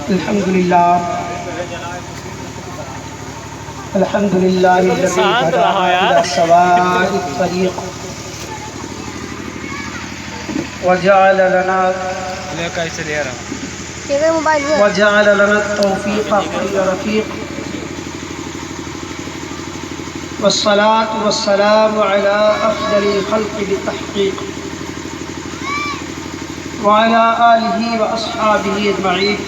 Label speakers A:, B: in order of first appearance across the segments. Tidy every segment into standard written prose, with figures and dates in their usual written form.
A: الحمدللہ الحمدللہ الذی ہدانا الی سواء الطریق وجعل لنا التوفیق خیر رفیق والصلاة والسلام على أفضل الخلق بالتحقيق وعلى آله وأصحابه أجمعين.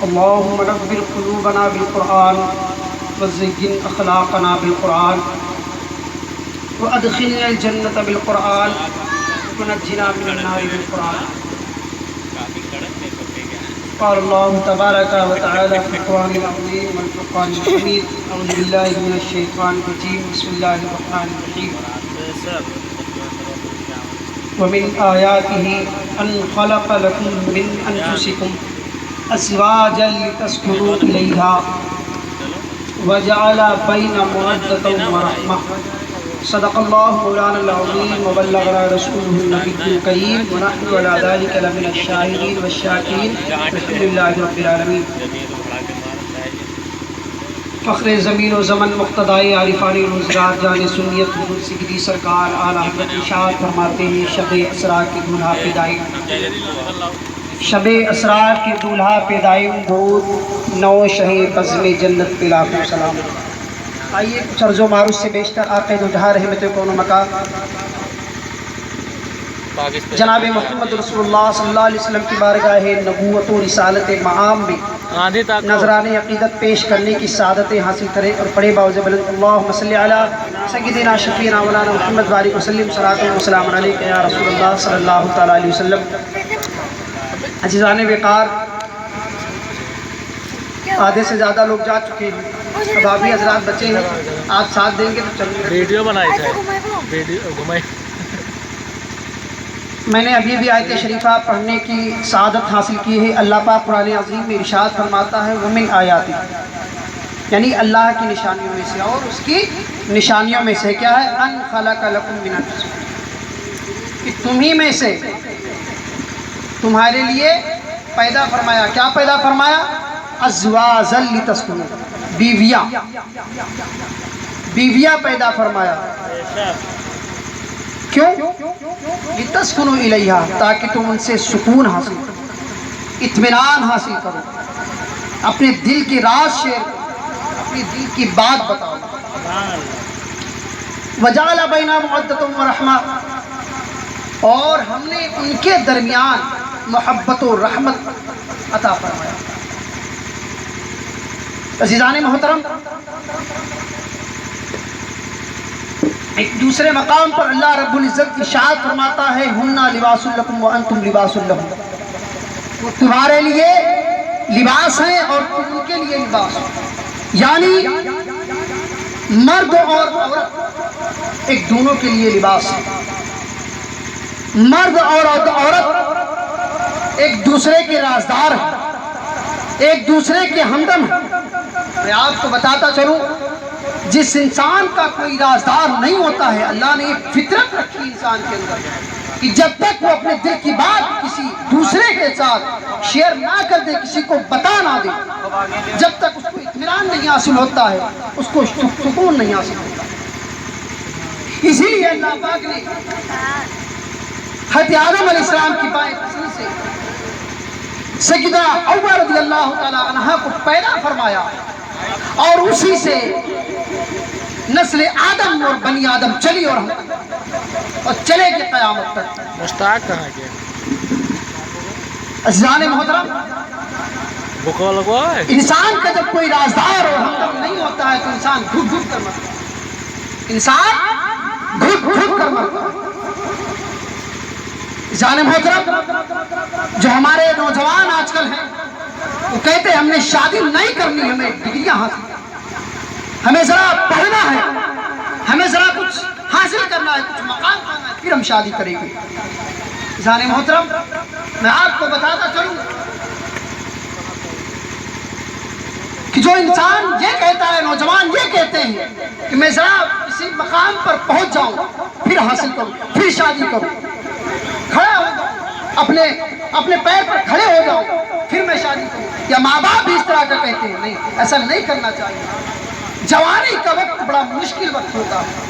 A: اللهم نبّر قلوبنا بالقرآن وزين أخلاقنا بالقرآن وأدخلنا الجنة بالقرآن ونجنا من النار بالقرآن. قال الله تبارك وتعالى في القرآن العظيم والفرقان الحميد. أعوذ بالله من الشيطان الرجيم. بسم الله الرحمن الرحيم. ومن آياته أن خلق لكم من أنفسكم أزواجا لتسكنوا إليها وجعل بين مودة ورحمة. صدق الله مولانا العظيم وبلغنا رسوله النبي الكريم ونحن على ذلك لمن الشاهدين والشاكرين والحمد لله رب العالمين. فخر زمین و زمن مقتدائے عارفان الحضرات جان سنیت حضور سیدی سرکار اعلیٰ حضرت ارشاد فرماتے ہیں شب اسراء کی دولہا پیدائم شب اسراء کی دولہا پیدائم درود نو شہ بزم جنت پہ لاکھوں سلام. آئیے کچھ عرض و معروض سے بیشتر آقا دو جہاں رحمت کون و مکان جناب محمد رسول اللہ صلی اللہ علیہ وسلم کی بارگاہ نبوت و رسالت مقام میں نذران عقیدت پیش کرنے کی سعادت حاصل کریں اور پڑھے باوجہ بلند اللہم صلی علی سیدنا شفیعنا مولانا محمد وآلہ وسلم صلاۃ و سلام علیک یا رسول اللہ صلی اللہ تعالیٰ علیہ وسلم. عزیزان وقار، آدھے سے زیادہ لوگ جا چکے ہیں، اب آپ بھی حضرات بچے ہیں، آپ ساتھ دیں گے تو چلیں.
B: ویڈیو بنائی تھے، ویڈیو گھمائی.
A: میں نے ابھی بھی آیت شریفہ پڑھنے کی سعادت حاصل کی ہے. اللہ پاک قرآن عظیم میں ارشاد فرماتا ہے وَمِنْ آیَاتِ، یعنی اللہ کی نشانیوں میں سے، اور اس کی نشانیوں میں سے کیا ہے؟ أَنْ خَلَقَ لَكُم مِّنْ أَنفُسِكُم، کہ تمہیں میں سے تمہارے لیے پیدا فرمایا. کیا پیدا فرمایا؟ أَزْوَاجًا لِتَسْكُنُوا، بیویاں پیدا فرمایا. کیوں؟ لِتَسْكُنُوا إِلَيْهَا، تاکہ تم ان سے سکون حاصل کرو، اطمینان حاصل کرو، اپنے دل کی راز شیئر کرو، اپنی دل کی بات بتاؤ. وَجَعَلَ بَيْنَ مُوَدَّةٌ وَرَحْمَةٌ، اور ہم نے ان کے درمیان محبت و رحمت عطا فرمایا. عزیزان محترم، ایک دوسرے مقام پر اللہ رب العزت ارشاد فرماتا ہے ہن لباس لکم وانتم لباس لہم، وہ تمہارے لیے لباس ہیں اور تم ان کے لیے لباس ہو. یعنی مرد اور عورت ایک دونوں کے لیے لباس ہے. مرد اور عورت ایک دوسرے کے رازدار ہیں، ایک دوسرے کے ہمدم ہیں. میں آپ کو بتاتا چلوں، جس انسان کا کوئی رازدار نہیں ہوتا ہے، اللہ نے یہ فطرت رکھی انسان کے اندر کہ جب تک وہ اپنے دل کی بات کسی دوسرے کے ساتھ شیئر نہ کر دے، کسی کو بتا نہ دے، جب تک اس کو اطمینان نہیں حاصل ہوتا ہے، اس کو سکون نہیں حاصل ہوتا. اسی لیے اللہ پاک نے حضرت آدم علیہ السلام کی بائیں پسند سے سیدہ حوا رضی اللہ تعالی عنہ کو پیدا فرمایا، اور اسی سے نسل آدم اور بنی آدم چلی اور چلے گی قیامت تک.
B: مشتاق کہاں گیا؟
A: عزیزان محترم، انسان کا جب کوئی رازدار اور ہمدم نہیں ہوتا ہے تو انسان گھٹ گھٹ کر مرتا ہے. انسان گھٹ گھٹ کر مرتا ہے. عزیزان محترم، جو ہمارے نوجوان آج کل ہیں وہ کہتے ہیں ہم نے شادی نہیں کرنی، ہمیں ڈگریاں حاصل کرنا، ہمیں ذرا پڑھنا ہے، ہمیں ذرا کچھ حاصل کرنا ہے، کچھ مقام پانا ہے، پھر ہم شادی کریں گے. عزیزان محترم، میں آپ کو بتاتا چلوں کہ جو انسان یہ کہتا ہے، نوجوان یہ کہتے ہیں کہ میں ذرا کسی مقام پر پہنچ جاؤں، پھر حاصل کروں، پھر شادی کروں، کھڑا ہو جاؤں، اپنے پیر پر کھڑے ہو جاؤں، یا ماں باپ بھی اس طرح کا کہتے ہیں. نہیں، ایسا نہیں کرنا چاہیے. جوانی کا وقت بڑا مشکل وقت ہوتا ہے.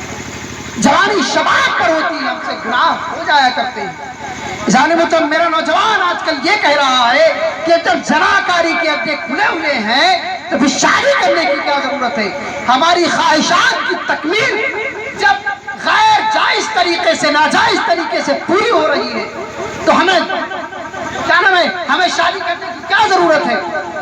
A: جوانی شباب پر ہوتی ہے، ہم سے گناہ ہو جایا کرتے ہیں. جانب میرا نوجوان آج کل یہ کہہ رہا ہے کہ جب زناکاری کے اڈے کھلے ہوئے ہیں تو پھر شادی کرنے کی کیا ضرورت ہے؟ ہماری خواہشات کی تکمیل جب غیر جائز طریقے سے، ناجائز طریقے سے پوری ہو رہی ہے تو ہمیں کیا نام ہے، ہمیں شادی کرنے کی کیا ضرورت ہے؟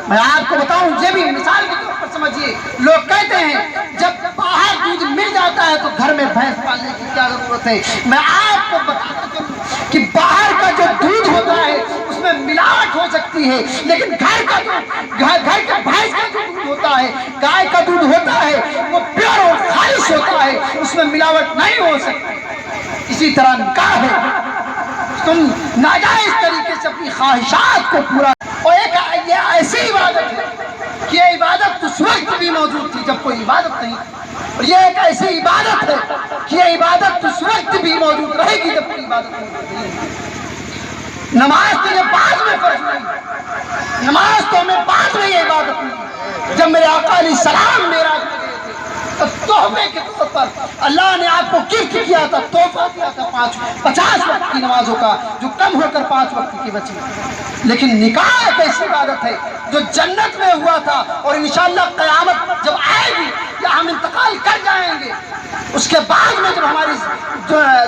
A: میں آپ کو بتاؤں، یہ بھی مثال کے طور پر سمجھیے. لوگ کہتے ہیں جب باہر دودھ مل جاتا ہے تو گھر میں بھینس پالنے کی کیا ضرورت ہے؟ میں آپ کو بتاتا چلوں کہ باہر کا جو دودھ ہوتا ہے اس میں ملاوٹ ہو سکتی ہے، لیکن گھر کے بھینس کا جو دودھ ہوتا ہے، گائے کا دودھ ہوتا ہے، وہ پیور اور خالص ہوتا ہے، اس میں ملاوٹ نہیں ہو سکتی. اسی طرح نکاح ہے، تم ناجائز طریقے سے اپنی خواہشات کو پورا، اور ایک یہ ایسی عبادت ہے کہ یہ عبادت اس وقت بھی موجود تھی جب کوئی عبادت نہیں، اور یہ ایک ایسی عبادت ہے کہ یہ عبادت اس وقت بھی موجود رہے گی جب کوئی عبادت نہیں ہے. نماز تو یہ بعد میں فرض ہوئی، نماز تو ہمیں بعد میں یہ عبادت ہوئی. جب میرے آقا علیہ السلام معراج میں گئے تھے تو تحفے کے طور پر اللہ نے آپ کو گفٹ کیا تھا، تحفہ دیا تھا 50 وقت کی نمازوں کا، جو کم ہو کر 5 وقت کی بچی. لیکن نکاح ایک ایسی عبادت ہے جو جنت میں ہوا تھا، اور انشاءاللہ قیامت جب آئے گی یا ہم انتقال کر جائیں گے، اس کے بعد میں جب ہماری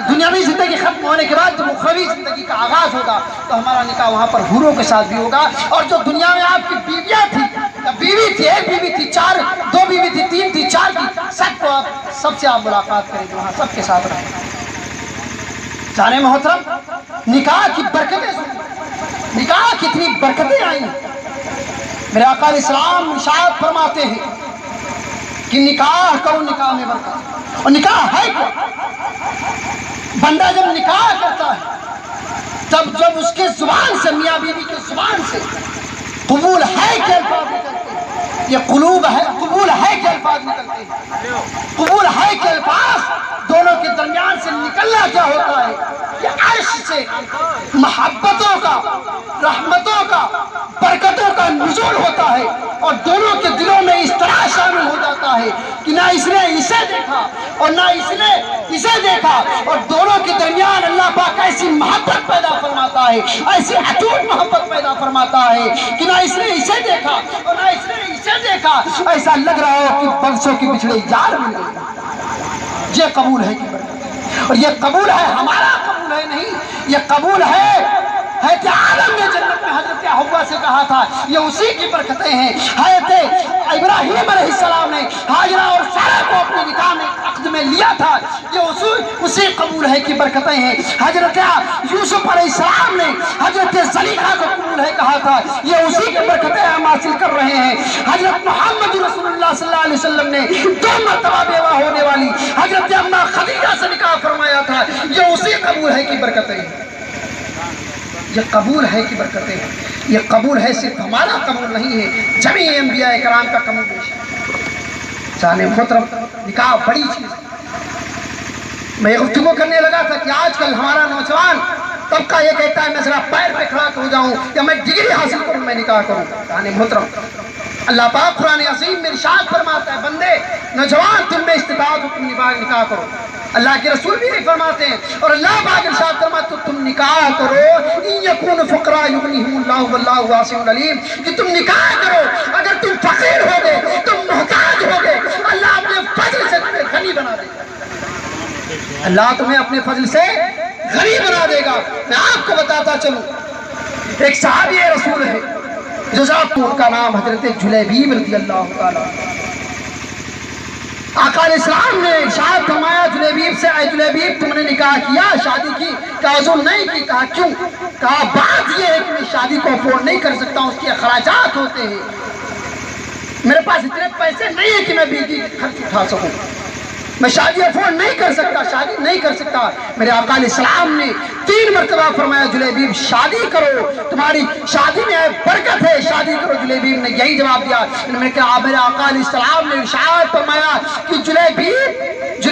A: دنیاوی زندگی ختم ہونے کے بعد جب اخروی زندگی کا آغاز ہوگا تو ہمارا نکاح وہاں پر حوروں کے ساتھ بھی ہوگا. اور جو دنیا میں آپ کی بیویاں تھی، بیوی تھی، ایک بیوی تھی، 4 2 بیوی تھی، 3 تھی، 4 تھی، سب سے آپ ملاقات کریں گے، وہاں سب کے ساتھ رہیں گے. جانے محترم، نکاح کی برکتیں سنیں، نکاح کتنی برکتیں آئی ہیں. میرے آقا علیہ السلام ارشاد فرماتے ہیں کہ نکاح کرو، نکاح میں برکت. اور نکاح ہے کیا؟ بندہ جب نکاح کرتا ہے جب اس کے زبان سے، میاں بیوی کے زبان سے قبول ہے کہ الفاظ نکلتے ہیں، یہ قلوب ہے، قبول ہے کہ الفاظ نکلتے ہیں، قبول ہے کہ الفاظ دونوں کے درمیان سے نکلنا کیا ہوتا ہے؟ یہ عرش سے محبتوں کا، رحمتوں کا، برکتوں کا نزول ہوتا ہے، اور دونوں کے دلوں میں اس طرح شامل ہو جاتا ہے کہ نہ اس نے اسے دیکھا اور نہ اس نے اسے دیکھا، اور دونوں کے درمیان اللہ پاک ایسی محبت پیدا فرماتا ہے، ایسی اٹوٹ محبت پیدا فرماتا ہے کہ نہ اس نے اسے دیکھا اور نہ اس نے اسے دیکھا، ایسا لگ رہا ہو کہ برسوں کے بچھڑے یار مل گئے. یہ قبول ہے کہ برکت، اور یہ قبول ہے، ہمارا قبول ہے نہیں، یہ قبول ہے کہ عالم نے جنت میں حضرت حوا سے کہا تھا، یہ اسی کی برکتیں ہیں. حضرت ابراہیم علیہ السلام نے ہاجرہ اور سارہ کو اپنی نکاح میں عقد میں لیا تھا، یہ اسی قبول ہے کی برکتیں ہیں. حضرت یوسف علیہ السلام نے حضرت زلیخا کو قبول ہے کہا تھا، یہ اسی کی برکتیں ہم حاصل کر رہے ہیں. حضرت محمد رسول اللہ صلی اللہ علیہ وسلم نے 2 مرتبہ بیوہ ہونے والی حضرت اماں خدیجہ سے نکاح فرمایا تھا، یہ اسی قبول ہے کی برکتیں ہیں. یہ قبول ہے کی برکتیں ہیں. یہ قبول ہے، صرف ہمارا قبول نہیں ہے، جميع انبیاء کرام کا قبول ہے. جانے محترم، نکاح بڑی چیز ہے. میں گفتگو کرنے لگا تھا کہ آج کل ہمارا نوجوان طبقہ یہ کہتا ہے میں ذرا پیر پہ کھڑا ہو جاؤں یا میں ڈگری حاصل کروں میں نکاح کروں. جانے محترم، اللہ پاک قرآن عظیم میں ارشاد فرماتا ہے، بندے نوجوان تم میں استطاعت ہو تم نکاح کرو. اللہ کے رسول بھی نہیں فرماتے ہیں، اور اللہ پاک ارشاد فرماتا ہے تم نکاح کرو، ان یکون فقراء یغنیہم اللہ واللہ واسع علیم، کہ تم نکاح کرو. اگر تم فقیر ہوگے، تم محتاج ہوگے، اللہ اپنے فضل سے تمہیں غنی بنا دے گا. اللہ تمہیں اپنے فضل سے غنی بنا دے گا. میں آپ کو بتاتا چلوں، ایک صحابی رسول ہے جزاکم، کا نام حضرت جلیبیب رضی اللہ تعالیٰ. آقا علیہ السلام نے ارشاد فرمایا جلیبیب سے، اے جلیبیب تم نے نکاح کیا، شادی کی؟ کہا حضور نہیں کی. کہا کیوں؟ کہا بات یہ ہے کہ میں شادی کو افورڈ نہیں کر سکتا ہوں، اس کے اخراجات ہوتے ہیں، میرے پاس اتنے پیسے نہیں ہیں کہ میں بیوی کا خرچ اٹھا سکوں، میں شادی افورڈ نہیں کر سکتا، شادی نہیں کر سکتا. میرے آقا علیہ السلام نے 3 مرتبہ فرمایا جلیبیب شادی کرو، تمہاری شادی میں برکت ہے، شادی کرو. جلیبیب نے یہی جواب دیا. میں نے کہا میرے آقا علیہ السلام نے ارشاد فرمایا کہ جلیبیب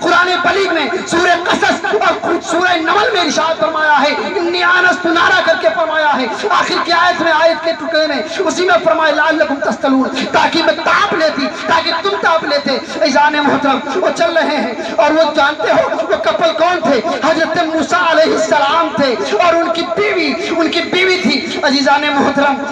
A: قرآن بلیغ میں، سورہ قصص اور سورہ نمل میں ارشاد فرمایا ہے، انی آنست نعرہ کر کے فرمایا ہے، آخر کی آیت میں، آیت کے ٹکڑے میں اسی میں فرمایا لعلکم تستلون، تاکہ میں تاپ لیتی، تاکہ تم تاپ لیتے۔ ایزان محترم وہ چل رہے ہیں اور وہ جانتے ہو وہ کپل کون تھے؟ حضرت موسیٰ علیہ السلام تھے اور ان کی بیوی تھی۔ عزیزان محترم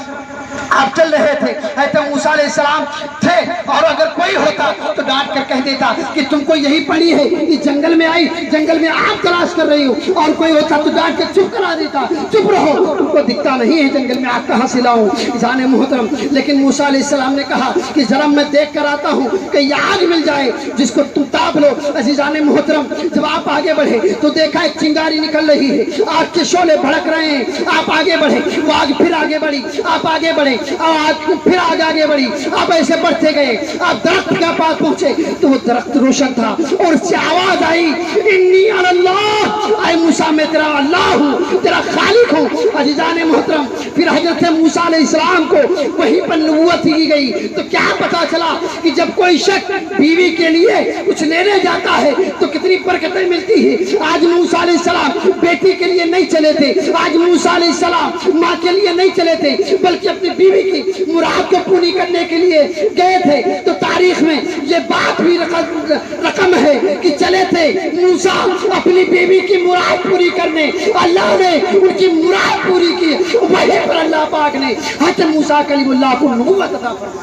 A: آپ چل رہے تھے، حضرت موسیٰ علیہ السلام تھے، اور اگر کوئی ہوتا تو ڈانٹ کر کہہ دیتا کہ تم کو یہی پڑی ہے، اس جنگل میں آئی، جنگل میں آپ تلاش کر رہی ہو، اور کوئی ہوتا تو ڈانٹ کے چپ کرا دیتا، چپ رہو، تم کو دکھتا نہیں ہے جنگل میں آپ کہاں سے لاؤں۔ عزیزان محترم لیکن موسیٰ علیہ السلام نے کہا کہ ذرا میں دیکھ کر آتا ہوں کہ یہ آگ مل جائے جس کو تم تاپ لو۔ عزیزان محترم جب آپ آگے بڑھے تو دیکھا ایک چنگاری نکل رہی ہے، آگ کے شعلے بھڑک رہے ہیں، آپ آگے بڑھے، وہ آگ پھر آگے بڑھی، آپ آگے بڑھے، آگ پھر آگے بڑھی، آپ ایسے بڑھتے گئے، آپ درخت کے پاس پہنچے تو وہ درخت روشن تھا اور اس سے آواز آئی انی انا اللہ، اے موسیٰ میں تیرا اللہ ہوں، تیرا خالق ہوں۔ عزیزان محترم پھر حضرت موسیٰ علیہ السلام کو وہیں پر نبوت کی گئی، تو کیا پتا چلا کہ جب کوئی شخص بیوی کے لیے کچھ لینے جاتا ہے تو کتنی برکتیں ملتی ہیں۔ آج موسیٰ علیہ السلام بیٹی کے لیے نہیں چلے تھے، آج موسیٰ علیہ السلام ماں کے لیے نہیں چلے تھے، بلکہ اپنی بیوی کی مراد کو پوری کرنے کے لیے گئے تھے۔ تو تاریخ میں یہ بات بھی رقم ہے کہ چلے تھے موسیٰ اپنی بیوی کی مراد پوری کرنے، اللہ نے ان کی مراد پوری کی، وہیں پر اللہ پاک نے حضرت موسیٰ کلیم اللہ کو نبوت عطا فرمائی۔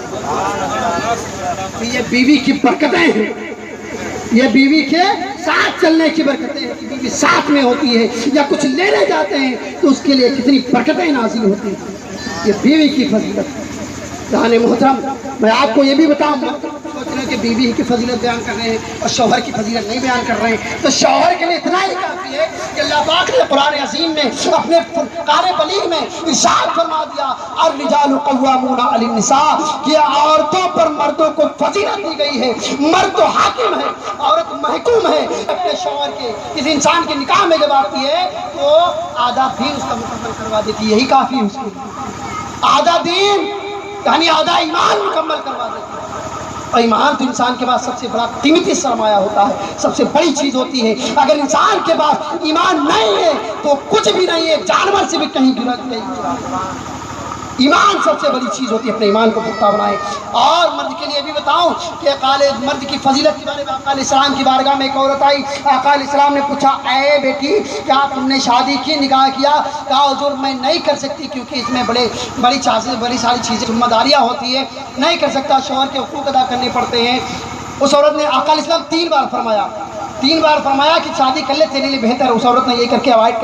A: یہ بیوی کی برکتیں ہیں، یہ بیوی کے ساتھ چلنے کی برکتیں ہیں، بیوی ساتھ میں ہوتی ہے یا کچھ لینے جاتے ہیں تو اس کے لیے کتنی برکتیں نازل ہوتی ہیں، یہ بیوی کی فضیلت۔ جہاں محترم میں آپ کو یہ بھی بتاؤں، سوچ رہے ہیں کہ بیوی کی فضیلت بیان کر رہے ہیں اور شوہر کی فضیلت نہیں بیان کر رہے ہیں، تو شوہر کے لیے اتنا ہی کافی ہے کہ اللہ پاک نے قرآن عظیم میں اپنے فرقان بلیغ میں ارشاد فرما دیا الرجال قوامون علی النساء، کہ عورتوں پر مردوں کو فضیلت دی گئی ہے، مرد تو حاکم ہے، عورت محکوم ہے اپنے شوہر کے۔ اس انسان کے نکاح میں جب آتی ہے تو آدھا دین اس کا مکمل کروا دیتی ہے، یہی کافی ہے اس کے لیے، آدھا دین یعنی آدھا ایمان مکمل کروا دیتی ہے۔ اور ایمان تو انسان کے پاس سب سے بڑا قیمتی سرمایہ ہوتا ہے، سب سے بڑی چیز ہوتی ہے۔ اگر انسان کے پاس ایمان نہیں ہے تو کچھ بھی نہیں ہے، جانور سے بھی کہیں گرد نہیں۔ ایمان سب سے بڑی چیز ہوتی ہے، اپنے ایمان کو پختہ بنائے۔ اور مرد کے لیے بھی بتاؤں کہ مرد کی فضیلت کے بارے میں آقا علیہ السلام کی بارگاہ میں ایک عورت آئی، آقا علیہ السلام نے پوچھا اے بیٹی کیا تم نے شادی کی، نکاح کیا؟ کہا حضور میں نہیں کر سکتی کیونکہ اس میں بڑی ساری چیزیں ذمہ داریاں ہوتی ہیں، نہیں کر سکتا، شوہر کے حقوق ادا کرنے پڑتے ہیں۔ اس عورت نے آقا علیہ السلام تین بار فرمایا کہ شادی کر لے تیرے لیے بہتر ہے، اس عورت نے یہ کر کے اوائڈ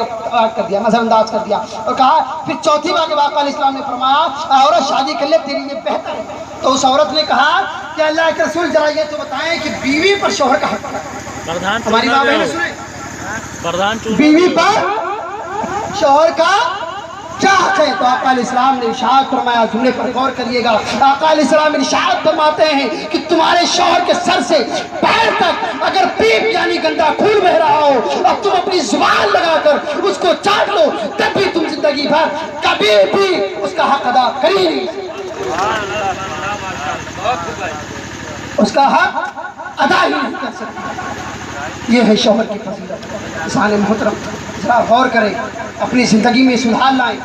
A: کر دیا، نظر انداز کر دیا، اور کہا پھر چوتھی بار جب آقا علیہ السلام نے فرمایا عورت شادی کر لے تیرے لیے بہتر ہے، تو اس عورت نے کہا کہ اللہ کے رسول ذرا یہ تو بتائیں کہ بیوی پر شوہر کا حق پڑا ہے؟ ہماری ماں بہنیں سنیں، بیوی پر شوہر کا کیا حق ہے؟ تو آقا علیہ السلام نے ارشاد فرمایا، جملے پر غور کریے گا، آقا علیہ السلام ارشاد فرماتے ہیں کہ تمہارے شوہر کے سر سے پیر تک اگر پیپ یعنی گندا خون بہ رہا ہو، اب تم اپنی زبان لگا کر اس کو چاٹ لو، تب بھی تم زندگی بھر کبھی بھی اس کا حق ادا کر ہی نہیں، اس کا حق ادا ہی نہیں کر سکتے۔ یہ ہے شوہر کی فضیلت۔ انسان محترم ذرا غور کریں، اپنی زندگی میں سدھار لائیں۔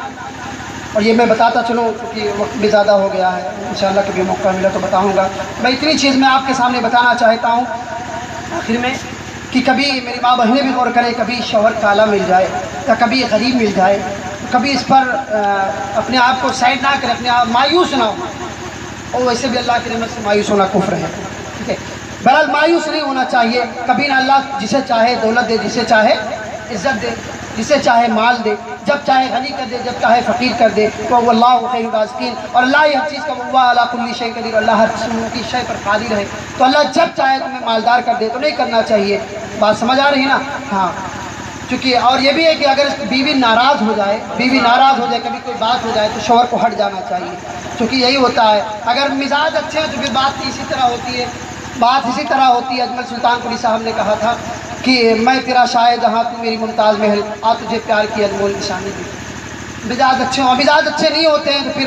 A: اور یہ میں بتاتا چلوں کیونکہ وقت بھی زیادہ ہو گیا ہے، انشاءاللہ کبھی موقع ملا تو بتاؤں گا۔ میں اتنی چیز میں آپ کے سامنے بتانا چاہتا ہوں آخر میں کہ کبھی میری ماں بہنیں بھی غور کریں، کبھی شوہر کالا مل جائے یا کبھی غریب مل جائے، کبھی اس پر اپنے آپ کو سائڈ نہ کریں، اپنے آپ مایوس نہ ہو، اور ویسے بھی اللہ کی رحمت سے مایوس ہونا کفر ہے، ٹھیک ہے؟ بہرحال مایوس نہیں ہونا چاہیے، کبھی نہ اللہ جسے چاہے دولت دے، جسے چاہے عزت دے، جسے چاہے مال دے، جب چاہے غنی کر دے، جب چاہے فقیر کر دے، تو واللہ خیر الرازقین، اور اللہ ہی ہر چیز کا وہ علی کل شیء قدیر، اللہ ہر کی شے پر قادر ہے، تو اللہ جب چاہے تمہیں مالدار کر دے تو نہیں کرنا چاہیے۔ بات سمجھ آ رہی ہے نا؟ ہاں، چونکہ اور یہ بھی ہے کہ اگر بیوی ناراض ہو جائے، کبھی کوئی بات ہو جائے تو شوہر کو ہٹ جانا چاہیے، کیونکہ یہی ہوتا ہے، اگر مزاج اچھے ہیں تو پھر بات اسی طرح ہوتی ہے۔ اجمل سلطان پوری صاحب نے کہا تھا کہ میں تیرا شاہ جہاں تو میری ممتاز محل، آ تجھے پیار کی انمول نشانی دی۔ مزاج اچھے ہوں، مزاج اچھے نہیں ہوتے ہیں تو پھر